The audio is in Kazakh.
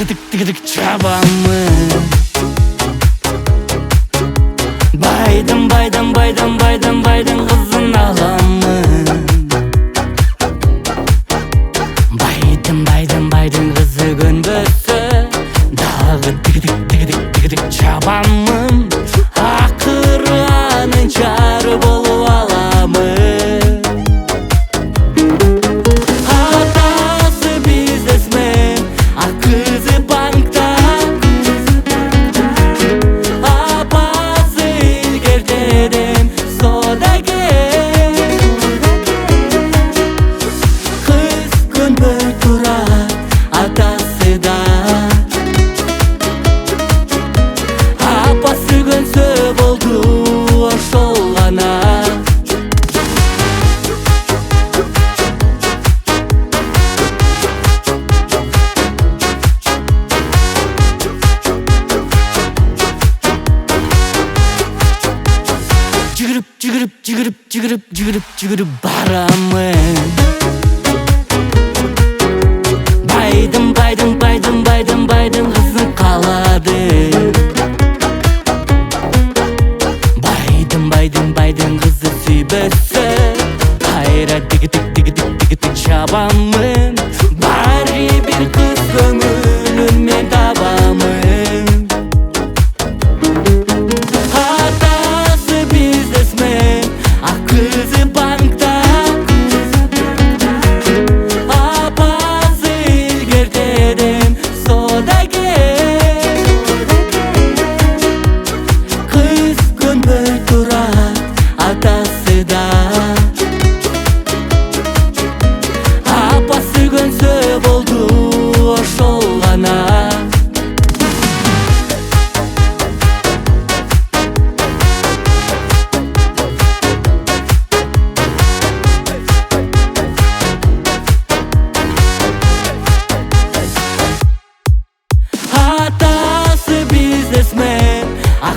тыгыдык чабамын. Байдың кызын аламын. Байдың кызы көнбөсө дагы тыгыдык чабамын. Акыры анын жары болуп аламын. Атасы бизнесмен, а кызы банкта. Апасы илгертеден содагер. Кыз көнбөй турат, атасы да. Апасы көнсө болду ошол гана. Жүгүрүп барамын. Байдың кызын калады. Байдың кызы сүйбөсө кайра тыгыдык чабамын. Баары бир кыз көңүлүн мен табамын. Атасы бизнесмен, а кызы банкта. Апасы илгертеден содагер. Кыз көнбөй турат, атасы да. Апасы көнсө болду ошол гана. Атасы бизнесмен, а